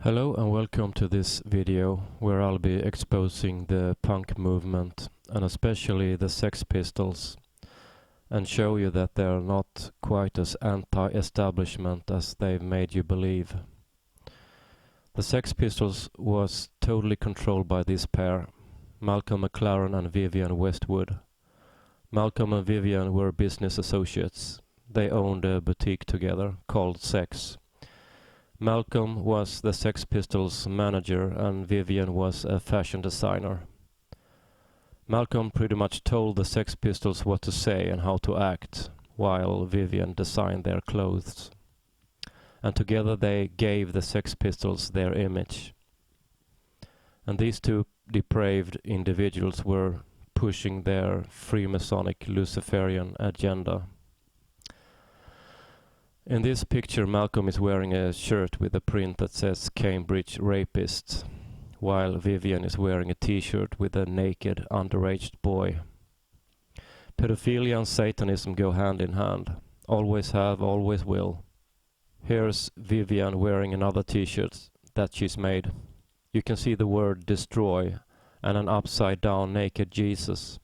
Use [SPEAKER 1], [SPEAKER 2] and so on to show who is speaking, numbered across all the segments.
[SPEAKER 1] Hello and welcome to this video where I'll be exposing the punk movement and especially the Sex Pistols and show you that they're not quite as anti-establishment as they've made you believe. The Sex Pistols was totally controlled by this pair, Malcolm McLaren and Vivienne Westwood. Malcolm and Vivienne were business associates. They owned a boutique together called Sex. Malcolm was the Sex Pistols manager and Vivienne was a fashion designer. Malcolm pretty much told the Sex Pistols what to say and how to act, while Vivienne designed their clothes. And together they gave the Sex Pistols their image. And these two depraved individuals were pushing their Freemasonic Luciferian agenda. In this picture, Malcolm is wearing a shirt with a print that says Cambridge Rapist, while Vivienne is wearing a t-shirt with a naked, underage boy. Pedophilia and Satanism go hand in hand. Always have, always will. Here's Vivienne wearing another t-shirt that she's made. You can see the word destroy and an upside-down naked Jesus.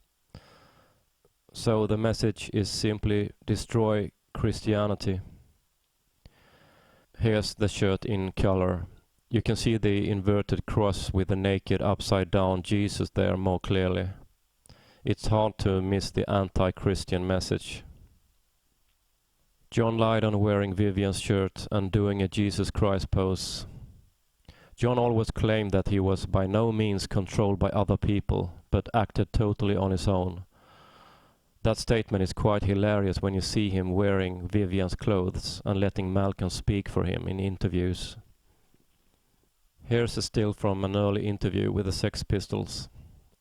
[SPEAKER 1] So the message is simply destroy Christianity. Here's the shirt in color. You can see the inverted cross with the naked upside-down Jesus there more clearly. It's hard to miss the anti-Christian message. John Lydon wearing Vivienne's shirt and doing a Jesus Christ pose. John always claimed that he was by no means controlled by other people, but acted totally on his own. That statement is quite hilarious when you see him wearing Vivienne's clothes and letting Malcolm speak for him in interviews. Here's a still from an early interview with the Sex Pistols.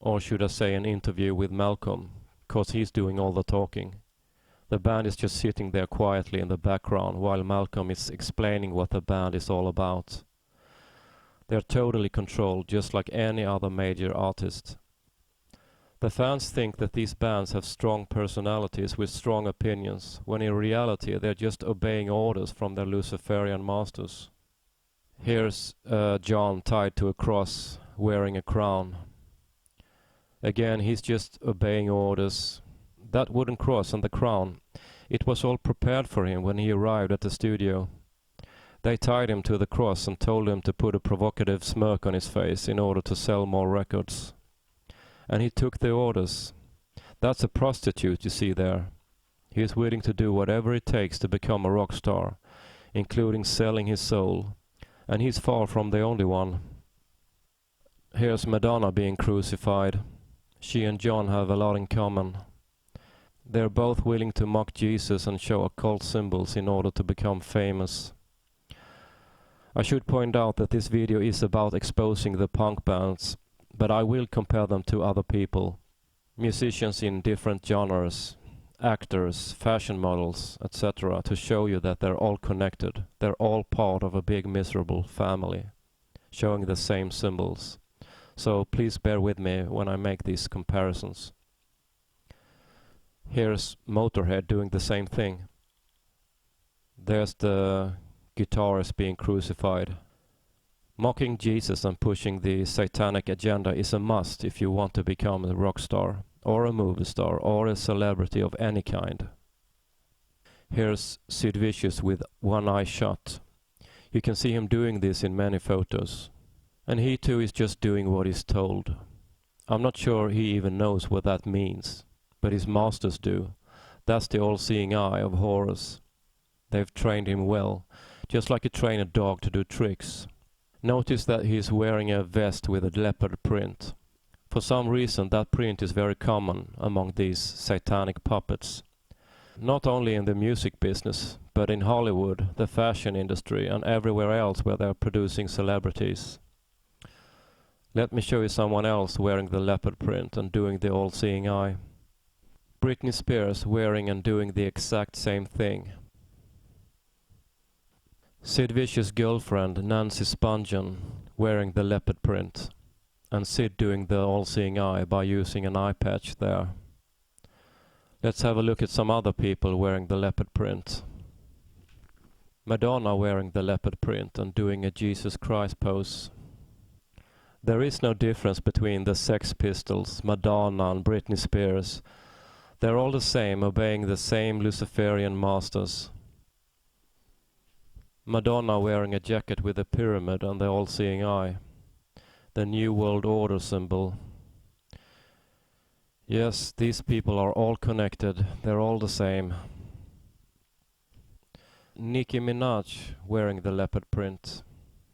[SPEAKER 1] Or should I say an interview with Malcolm, cause he's doing all the talking. The band is just sitting there quietly in the background while Malcolm is explaining what the band is all about. They're totally controlled, just like any other major artist. The fans think that these bands have strong personalities with strong opinions, when in reality they're just obeying orders from their Luciferian masters. Here's John tied to a cross, wearing a crown. Again, he's just obeying orders. That wooden cross and the crown, it was all prepared for him when he arrived at the studio. They tied him to the cross and told him to put a provocative smirk on his face in order to sell more records. And he took the orders. That's a prostitute you see there. He is willing to do whatever it takes to become a rock star, including selling his soul. And he's far from the only one. Here's Madonna being crucified. She and John have a lot in common. They're both willing to mock Jesus and show occult symbols in order to become famous. I should point out that this video is about exposing the punk bands, but I will compare them to other people, musicians in different genres, actors, fashion models, etc., to show you that they're all connected. They're all part of a big miserable family, showing the same symbols. So please bear with me when I make these comparisons. Here's Motorhead doing the same thing. There's the guitarist being crucified. Mocking Jesus and pushing the satanic agenda is a must if you want to become a rock star, or a movie star, or a celebrity of any kind. Here's Sid Vicious with one eye shut. You can see him doing this in many photos. And he too is just doing what he's told. I'm not sure he even knows what that means, but his masters do. That's the all-seeing eye of horrors. They've trained him well, just like you train a dog to do tricks. Notice that he's wearing a vest with a leopard print. For some reason that print is very common among these satanic puppets. Not only in the music business, but in Hollywood, the fashion industry, and everywhere else where they're producing celebrities. Let me show you someone else wearing the leopard print and doing the all-seeing eye. Britney Spears wearing and doing the exact same thing. Sid Vicious' girlfriend, Nancy Spungen, wearing the leopard print, and Sid doing the all-seeing eye by using an eye patch there. Let's have a look at some other people wearing the leopard print. Madonna wearing the leopard print and doing a Jesus Christ pose. There is no difference between the Sex Pistols, Madonna and Britney Spears. They're all the same, obeying the same Luciferian masters. Madonna wearing a jacket with a pyramid and the all-seeing eye. The New World Order symbol. Yes, these people are all connected. They're all the same. Nicki Minaj wearing the leopard print.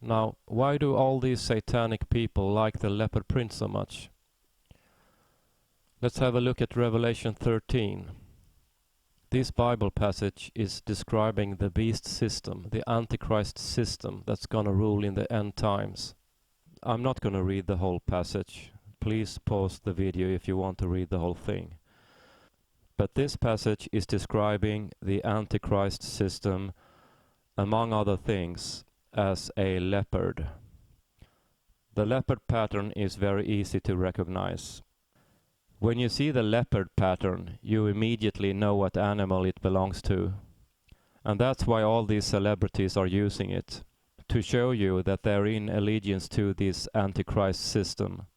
[SPEAKER 1] Now, why do all these satanic people like the leopard print so much? Let's have a look at Revelation 13. This Bible passage is describing the beast system, the Antichrist system that's gonna rule in the end times. I'm not gonna read the whole passage. Please pause the video if you want to read the whole thing. But this passage is describing the Antichrist system, among other things, as a leopard. The leopard pattern is very easy to recognize. When you see the leopard pattern, you immediately know what animal it belongs to. And that's why all these celebrities are using it, to show you that they're in allegiance to this Antichrist system.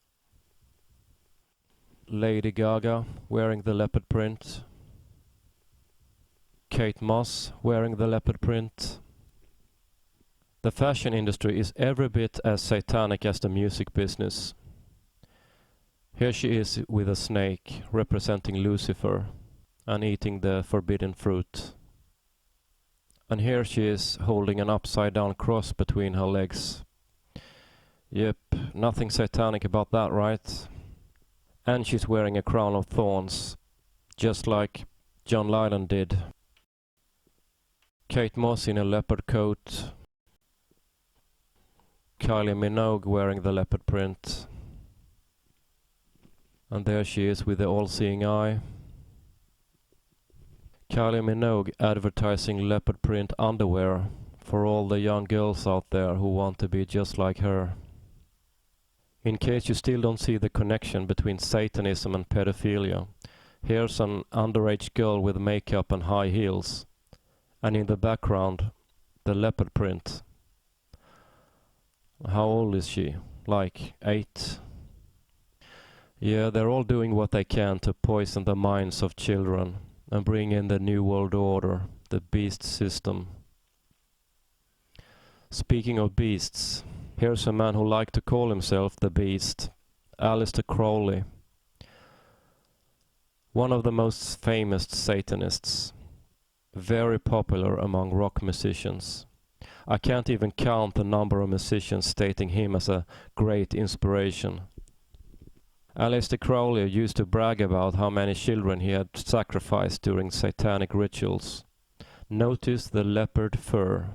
[SPEAKER 1] Lady Gaga wearing the leopard print. Kate Moss wearing the leopard print. The fashion industry is every bit as satanic as the music business. Here she is with a snake representing Lucifer and eating the forbidden fruit. And here she is holding an upside down cross between her legs. Yep, nothing satanic about that, right? And she's wearing a crown of thorns, just like John Lydon did. Kate Moss in a leopard coat. Kylie Minogue wearing the leopard print. And there she is with the all-seeing eye. Kylie Minogue advertising leopard print underwear for all the young girls out there who want to be just like her. In case you still don't see the connection between Satanism and pedophilia, here's an underage girl with makeup and high heels, and in the background, the leopard print. How old is she? Like 8? Yeah, they're all doing what they can to poison the minds of children and bring in the New World Order, the beast system. Speaking of beasts, here's a man who liked to call himself the Beast, Aleister Crowley. One of the most famous Satanists, very popular among rock musicians. I can't even count the number of musicians stating him as a great inspiration. Aleister Crowley used to brag about how many children he had sacrificed during satanic rituals. Notice the leopard fur.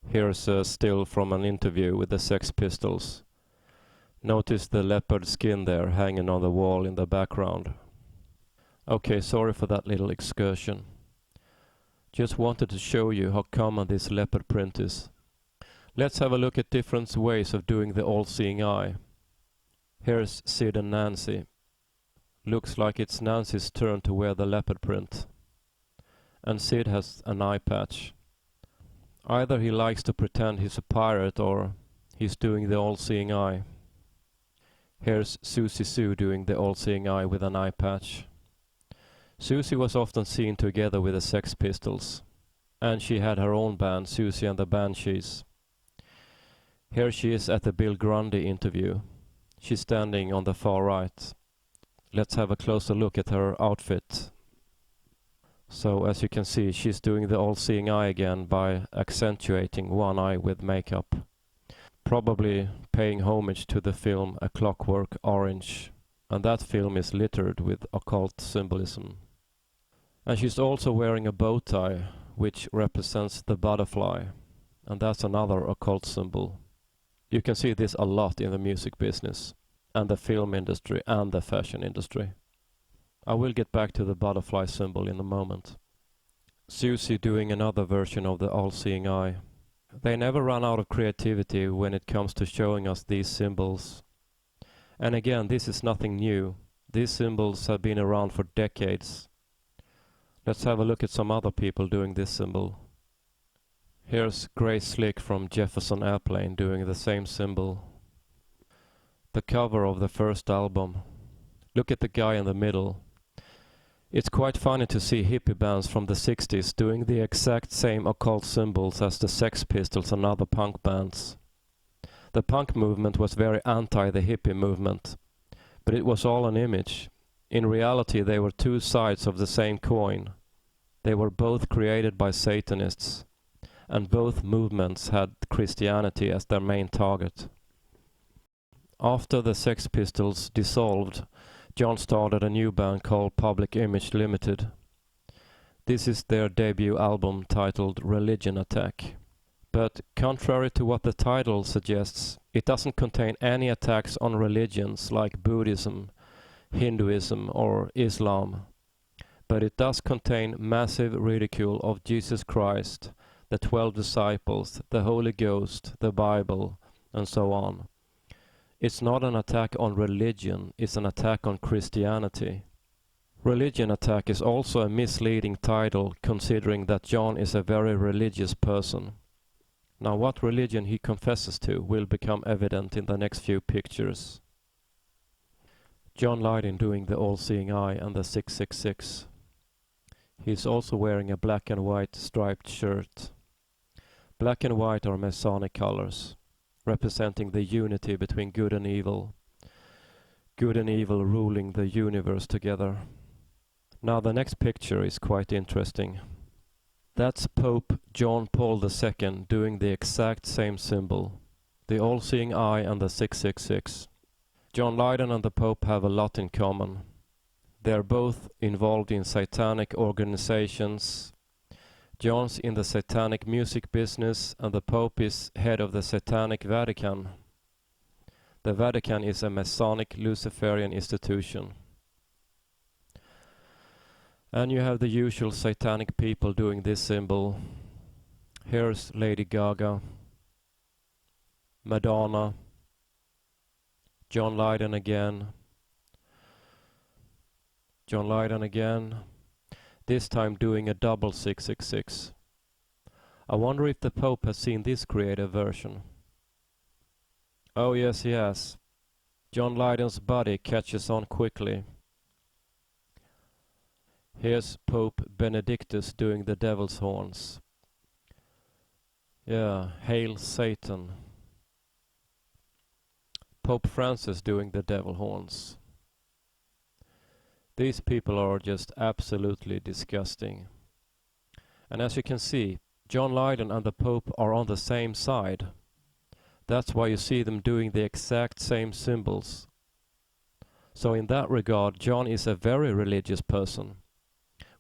[SPEAKER 1] Here's a still from an interview with the Sex Pistols. Notice the leopard skin there hanging on the wall in the background. Okay, sorry for that little excursion. Just wanted to show you how common this leopard print is. Let's have a look at different ways of doing the all-seeing eye. Here's Sid and Nancy. Looks like it's Nancy's turn to wear the leopard print. And Sid has an eye patch. Either he likes to pretend he's a pirate or he's doing the all-seeing eye. Here's Susie Sue doing the all-seeing eye with an eye patch. Susie was often seen together with the Sex Pistols, and she had her own band, Susie and the Banshees. Here she is at the Bill Grundy interview. She's standing on the far right. Let's have a closer look at her outfit. So as you can see, she's doing the all-seeing eye again by accentuating one eye with makeup. Probably paying homage to the film A Clockwork Orange. And that film is littered with occult symbolism. And she's also wearing a bow tie, which represents the butterfly. And that's another occult symbol. You can see this a lot in the music business, and the film industry, and the fashion industry. I will get back to the butterfly symbol in a moment. Susie doing another version of the all-seeing eye. They never run out of creativity when it comes to showing us these symbols. And again, this is nothing new. These symbols have been around for decades. Let's have a look at some other people doing this symbol. Here's Grace Slick from Jefferson Airplane doing the same symbol. The cover of the first album. Look at the guy in the middle. It's quite funny to see hippie bands from the 60s doing the exact same occult symbols as the Sex Pistols and other punk bands. The punk movement was very anti the hippie movement, but it was all an image. In reality, they were two sides of the same coin. They were both created by Satanists, and both movements had Christianity as their main target. After the Sex Pistols dissolved, John started a new band called Public Image Limited. This is their debut album titled Religion Attack. But contrary to what the title suggests, it doesn't contain any attacks on religions like Buddhism, Hinduism or Islam. But it does contain massive ridicule of Jesus Christ, the 12 disciples, the Holy Ghost, the Bible, and so on. It's not an attack on religion, it's an attack on Christianity. Religion Attack is also a misleading title, considering that John is a very religious person. Now what religion he confesses to will become evident in the next few pictures. John Lydon doing the All-Seeing Eye and the 666. He's also wearing a black and white striped shirt. Black and white are Masonic colors, representing the unity between good and evil ruling the universe together. Now the next picture is quite interesting. That's Pope John Paul II doing the exact same symbol, the All-Seeing Eye and the 666. John Lydon and the Pope have a lot in common. They're both involved in satanic organizations. John's in the satanic music business and the Pope is head of the Satanic Vatican. The Vatican is a Masonic Luciferian institution. And you have the usual satanic people doing this symbol. Here's Lady Gaga, Madonna, John Lydon again, John Lydon again, this time doing a double 666. I wonder if the Pope has seen this creative version. Oh yes, he has. John Lydon's body catches on quickly. Here's Pope Benedictus doing the devil's horns. Yeah, Hail Satan. Pope Francis doing the devil horns. These people are just absolutely disgusting. And as you can see, John Lydon and the Pope are on the same side. That's why you see them doing the exact same symbols. So in that regard, John is a very religious person.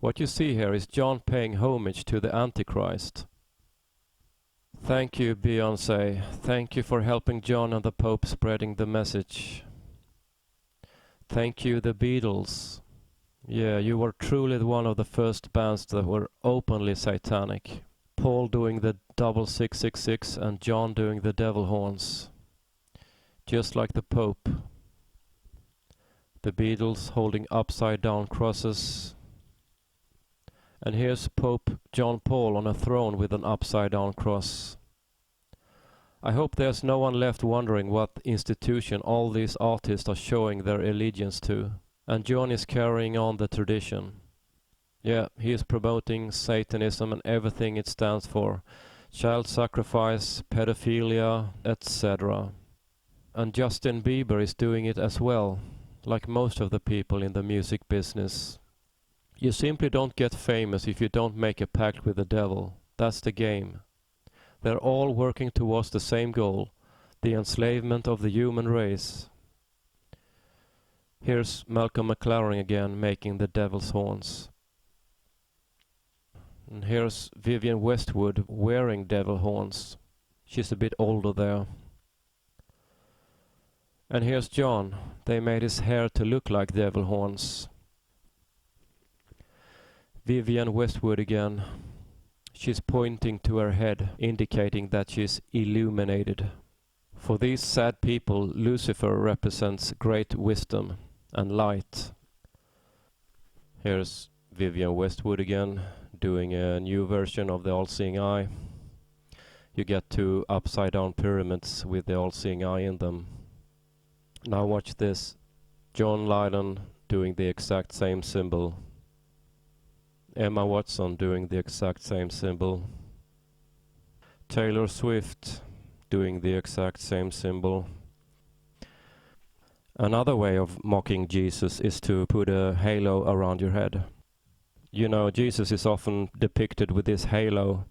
[SPEAKER 1] What you see here is John paying homage to the Antichrist. Thank you, Beyoncé. Thank you for helping John and the Pope spreading the message. Thank you, the Beatles. Yeah, you were truly one of the first bands that were openly satanic. Paul doing the double 666 and John doing the devil horns. Just like the Pope. The Beatles holding upside down crosses. And here's Pope John Paul on a throne with an upside down cross. I hope there's no one left wondering what institution all these artists are showing their allegiance to. And John is carrying on the tradition. Yeah, he is promoting Satanism and everything it stands for. Child sacrifice, pedophilia, etc. And Justin Bieber is doing it as well, like most of the people in the music business. You simply don't get famous if you don't make a pact with the devil. That's the game. They're all working towards the same goal, the enslavement of the human race. Here's Malcolm McLaren again making the devil's horns. And here's Vivienne Westwood wearing devil horns. She's a bit older there. And here's John. They made his hair to look like devil horns. Vivienne Westwood again. She's pointing to her head, indicating that she's illuminated. For these sad people, Lucifer represents great wisdom and light. Here's Vivienne Westwood again, doing a new version of the All-Seeing Eye. you get two upside down pyramids with the all-seeing eye in them. Now watch this. John Lydon doing the exact same symbol. Emma Watson doing the exact same symbol. Taylor Swift doing the exact same symbol. Another way of mocking Jesus is to put a halo around your head. You know, Jesus is often depicted with this halo.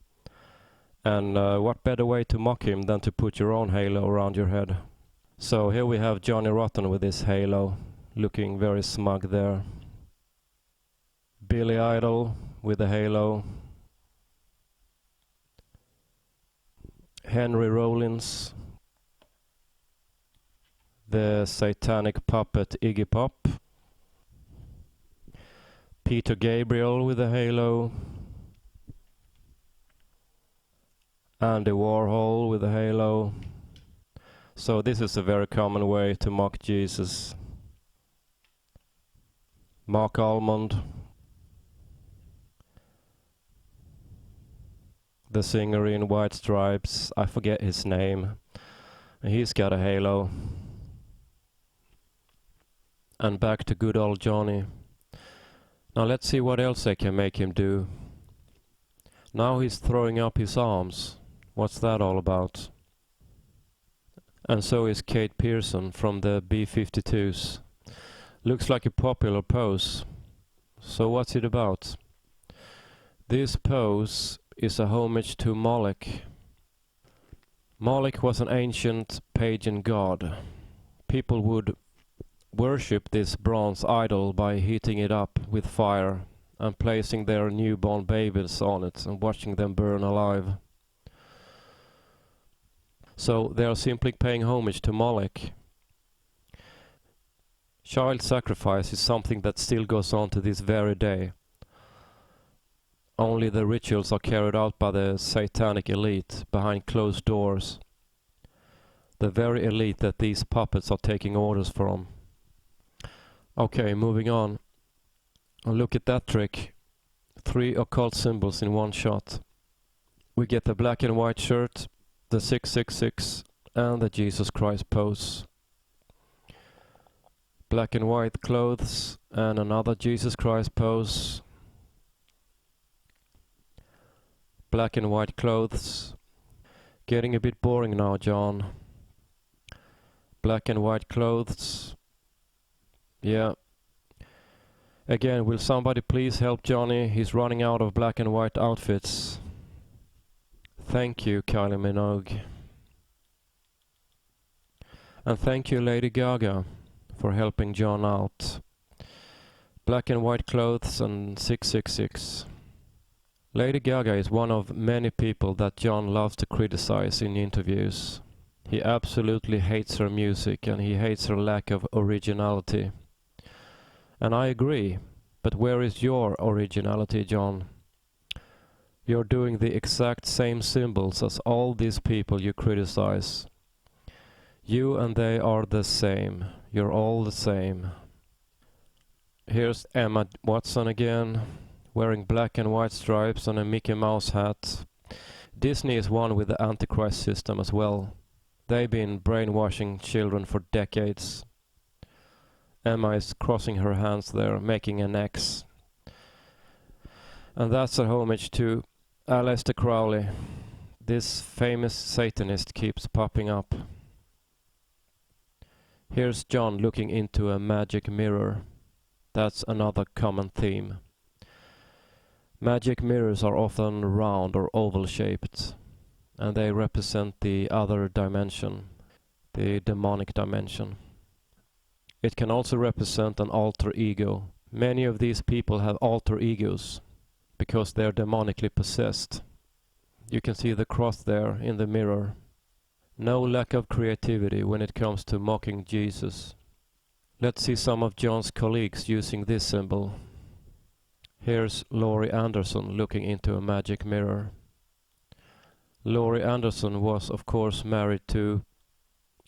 [SPEAKER 1] And what better way to mock him than to put your own halo around your head? So here we have Johnny Rotten with this halo, looking very smug there. Billy Idol with a halo. Henry Rollins. The satanic puppet Iggy Pop. Peter Gabriel with a halo. Andy Warhol with a halo. So this is a very common way to mock Jesus. Mark Almond. The singer in White Stripes, I forget his name. He's got a halo. And back to good old Johnny. Now let's see what else they can make him do. Now he's throwing up his arms. What's that all about? And so is Kate Pearson from the B-52s. Looks like a popular pose. So what's it about? This pose is a homage to Moloch. Moloch was an ancient pagan god. People would worship this bronze idol by heating it up with fire and placing their newborn babies on it and watching them burn alive. So they are simply paying homage to Moloch. Child sacrifice is something that still goes on to this very day. Only the rituals are carried out by the satanic elite behind closed doors. The very elite that these puppets are taking orders from. Okay, moving on. Look at that trick. 3 occult symbols in one shot. We get the black and white shirt, the 666, and the Jesus Christ pose. Black and white clothes, and another Jesus Christ pose. Black and white clothes. Getting a bit boring now, John. Black and white clothes. Yeah. Again, will somebody please help Johnny? He's running out of black and white outfits. Thank you, Kylie Minogue. And thank you, Lady Gaga, for helping John out. Black and white clothes and 666. Lady Gaga is one of many people that John loves to criticize in interviews. He absolutely hates her music and he hates her lack of originality. And I agree, but where is your originality, John? You're doing the exact same symbols as all these people you criticize. You and they are the same. You're all the same. Here's Emma Watson again, wearing black and white stripes and a Mickey Mouse hat. Disney is one with the Antichrist system as well. They've been brainwashing children for decades. Emma is crossing her hands there, making an X. And that's a homage to Aleister Crowley. This famous Satanist keeps popping up. Here's John looking into a magic mirror. That's another common theme. Magic mirrors are often round or oval shaped, and they represent the other dimension, the demonic dimension. It can also represent an alter ego. Many of these people have alter egos because they're demonically possessed. You can see the cross there in the mirror. No lack of creativity when it comes to mocking Jesus. Let's see some of John's colleagues using this symbol. Here's Laurie Anderson looking into a magic mirror. Laurie Anderson was of course married to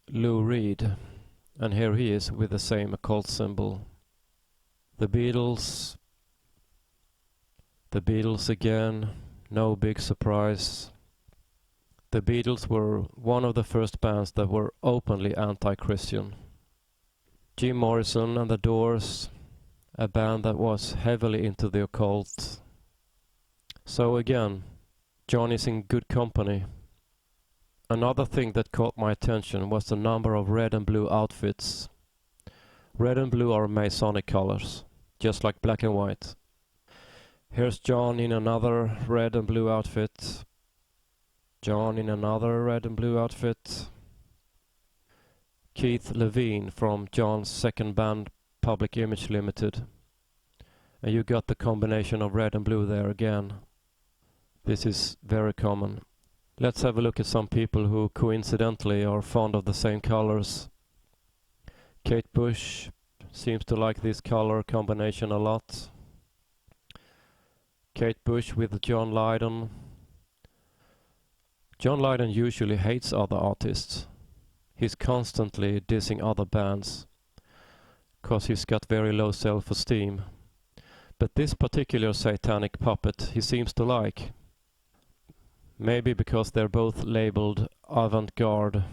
[SPEAKER 1] Lou Reed, and here he is with the same occult symbol. The Beatles again, no big surprise. The Beatles were one of the first bands that were openly anti-Christian. Jim Morrison and the Doors, a band that was heavily into the occult. So again, John is in good company. Another thing that caught my attention was the number of red and blue outfits. Red and blue are Masonic colors, just like black and white. Here's John in another red and blue outfit. John in another red and blue outfit. Keith Levine from John's second band, Public Image Limited. And you got the combination of red and blue there again. This is very common. Let's have a look at some people who coincidentally are fond of the same colors. Kate Bush seems to like this color combination a lot. Kate Bush with John Lydon. John Lydon usually hates other artists. He's constantly dissing other bands, cause he's got very low self-esteem. But this particular satanic puppet he seems to like. Maybe because they're both labeled avant-garde.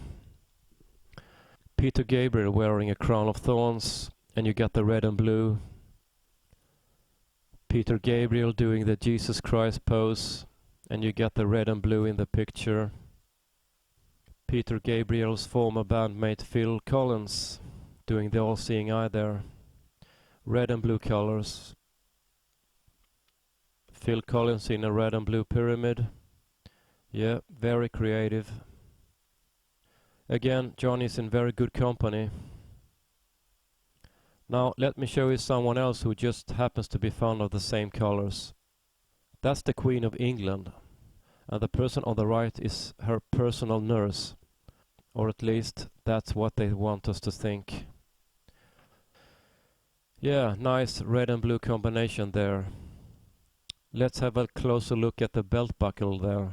[SPEAKER 1] Peter Gabriel wearing a crown of thorns, and you got the red and blue. Peter Gabriel doing the Jesus Christ pose, and you get the red and blue in the picture. Peter Gabriel's former bandmate Phil Collins doing the all-seeing eye there. Red and blue colors. Phil Collins in a red and blue pyramid. Yeah, very creative. Again, John is in very good company. Now let me show you someone else who just happens to be fond of the same colors. That's the Queen of England. And the person on the right is her personal nurse. Or at least that's what they want us to think. Yeah, nice red and blue combination there. Let's have a closer look at the belt buckle there.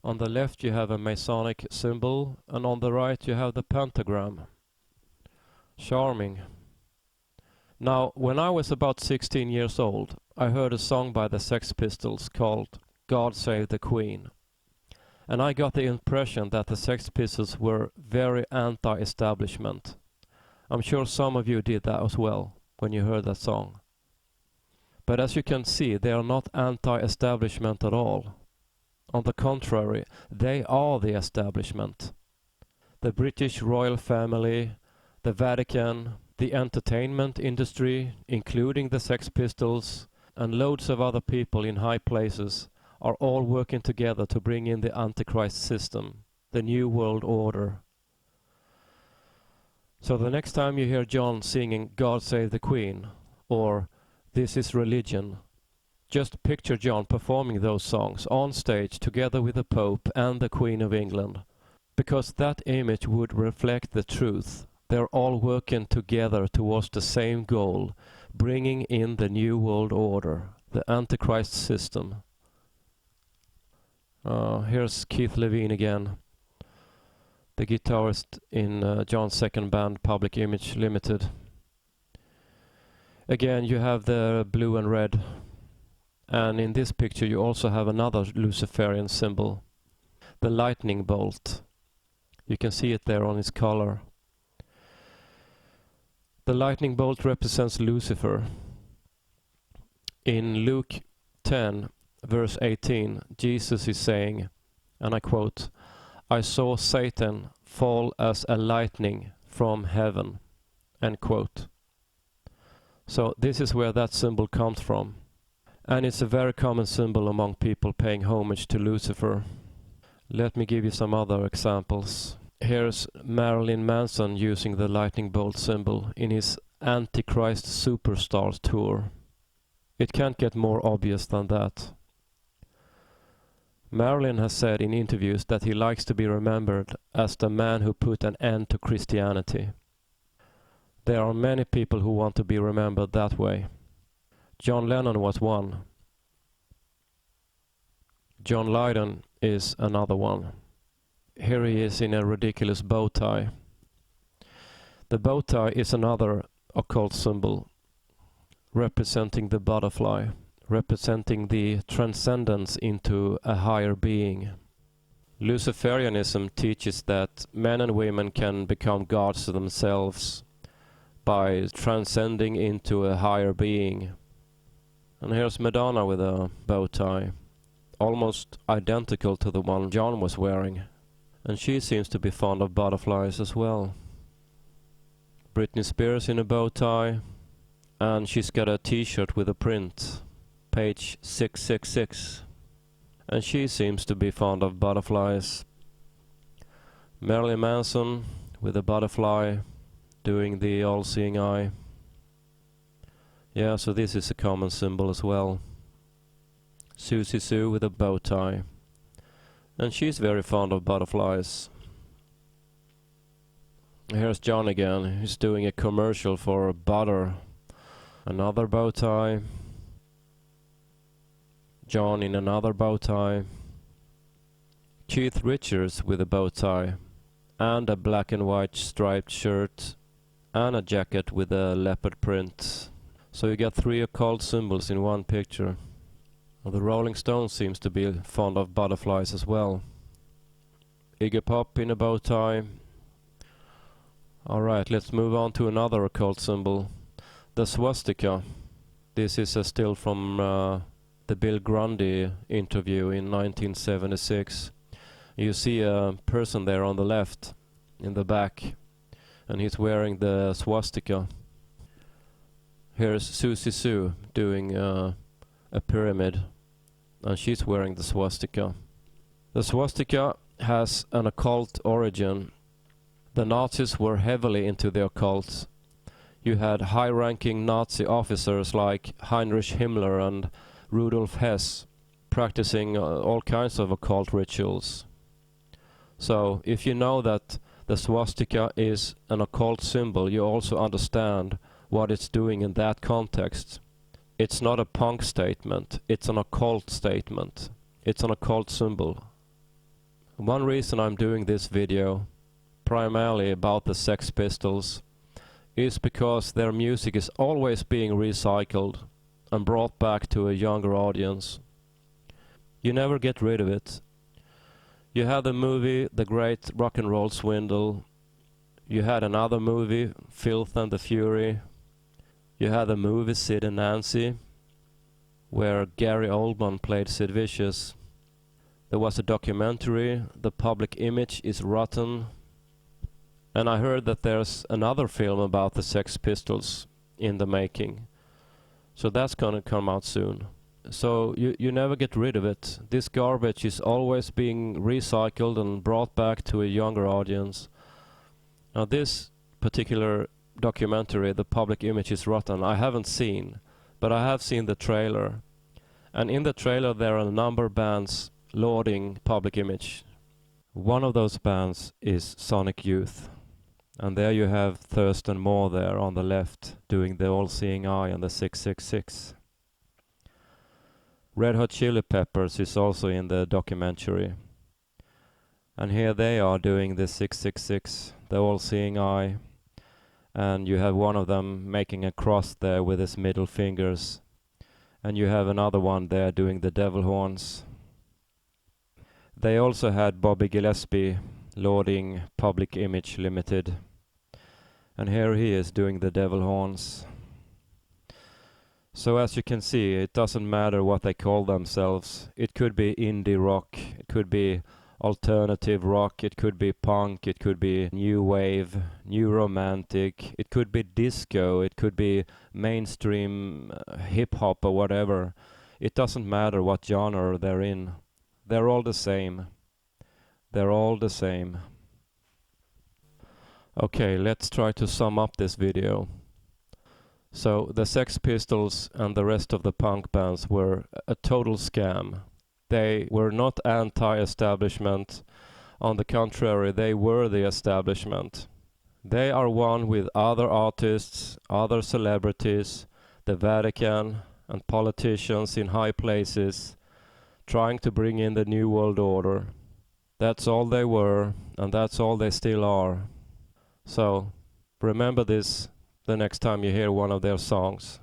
[SPEAKER 1] On the left you have a Masonic symbol, and on the right you have the pentagram. Charming. Now, when I was about 16 years old, I heard a song by the Sex Pistols called God Save the Queen. And I got the impression that the Sex Pistols were very anti-establishment. I'm sure some of you did that as well when you heard that song. But as you can see, they are not anti-establishment at all. On the contrary, they are the establishment. The British royal family, the Vatican, the entertainment industry, including the Sex Pistols, and loads of other people in high places are all working together to bring in the Antichrist system, the New World Order. So the next time you hear John singing God Save the Queen, or This is Religion, just picture John performing those songs on stage together with the Pope and the Queen of England, because that image would reflect the truth. They're all working together towards the same goal, bringing in the New World Order, the Antichrist system. Here's Keith Levine again, the guitarist in John's second band, Public Image Limited. Again, you have the blue and red. And in this picture you also have another Luciferian symbol, the lightning bolt. You can see it there on its collar. The lightning bolt represents Lucifer. In Luke 10, verse 18, Jesus is saying, and I quote, "I saw Satan fall as a lightning from heaven," end quote. So this is where that symbol comes from. And it's a very common symbol among people paying homage to Lucifer. Let me give you some other examples. Here's Marilyn Manson using the lightning bolt symbol in his Antichrist Superstars tour. It can't get more obvious than that. Marilyn has said in interviews that he likes to be remembered as the man who put an end to Christianity. There are many people who want to be remembered that way. John Lennon was one. John Lydon is another one. Here he is in a ridiculous bow tie. The bow tie is another occult symbol representing the butterfly, representing the transcendence into a higher being. Luciferianism teaches that men and women can become gods themselves by transcending into a higher being. And here's Madonna with a bow tie, almost identical to the one John was wearing. And she seems to be fond of butterflies as well. Britney Spears in a bow tie, and she's got a t-shirt with a print, page 666. And she seems to be fond of butterflies. Marilyn Manson with a butterfly, doing the all-seeing eye. Yeah, so this is a common symbol as well. Susie Sue with a bow tie. And she's very fond of butterflies. Here's John again. He's doing a commercial for butter. Another bow tie. John in another bow tie. Keith Richards with a bow tie. And a black and white striped shirt. And a jacket with a leopard print. So you get 3 occult symbols in one picture. The Rolling Stones seems to be fond of butterflies as well. Iggy Pop in a bow tie. Alright, let's move on to another occult symbol. The swastika. This is a still from the Bill Grundy interview in 1976. You see a person there on the left, in the back, and he's wearing the swastika. Here's Susie Sue doing a pyramid, and she's wearing the swastika. The swastika has an occult origin. The Nazis were heavily into the occult. You had high-ranking Nazi officers like Heinrich Himmler and Rudolf Hess practicing all kinds of occult rituals. So, if you know that the swastika is an occult symbol, you also understand what it's doing in that context. It's not a punk statement, it's an occult statement. It's an occult symbol. One reason I'm doing this video, primarily about the Sex Pistols, is because their music is always being recycled and brought back to a younger audience. You never get rid of it. You had the movie The Great Rock and Roll Swindle. You had another movie, Filth and the Fury. You had the movie Sid and Nancy, where Gary Oldman played Sid Vicious. There was a documentary, The Public Image is Rotten. And I heard that there's another film about the Sex Pistols in the making. So that's gonna come out soon. So you never get rid of it. This garbage is always being recycled and brought back to a younger audience. Now this particular documentary, The Public Image is Rotten, I haven't seen, but I have seen the trailer. And in the trailer there are a number of bands lauding Public Image. One of those bands is Sonic Youth. And there you have Thurston Moore there on the left doing the all-seeing eye and the 666. Red Hot Chili Peppers is also in the documentary. And here they are doing the 666, the all-seeing eye. And you have one of them making a cross there with his middle fingers. And you have another one there doing the devil horns. They also had Bobby Gillespie lauding Public Image Limited. And here he is doing the devil horns. So as you can see, it doesn't matter what they call themselves. It could be indie rock, it could be alternative rock, it could be punk, it could be new wave, new romantic, it could be disco, it could be mainstream hip hop or whatever. It doesn't matter what genre they're in. They're all the same. They're all the same. Okay, let's try to sum up this video. So the Sex Pistols and the rest of the punk bands were a total scam. They were not anti-establishment. On the contrary, they were the establishment. They are one with other artists, other celebrities, the Vatican, and politicians in high places, trying to bring in the New World Order. That's all they were, and that's all they still are. So, remember this the next time you hear one of their songs.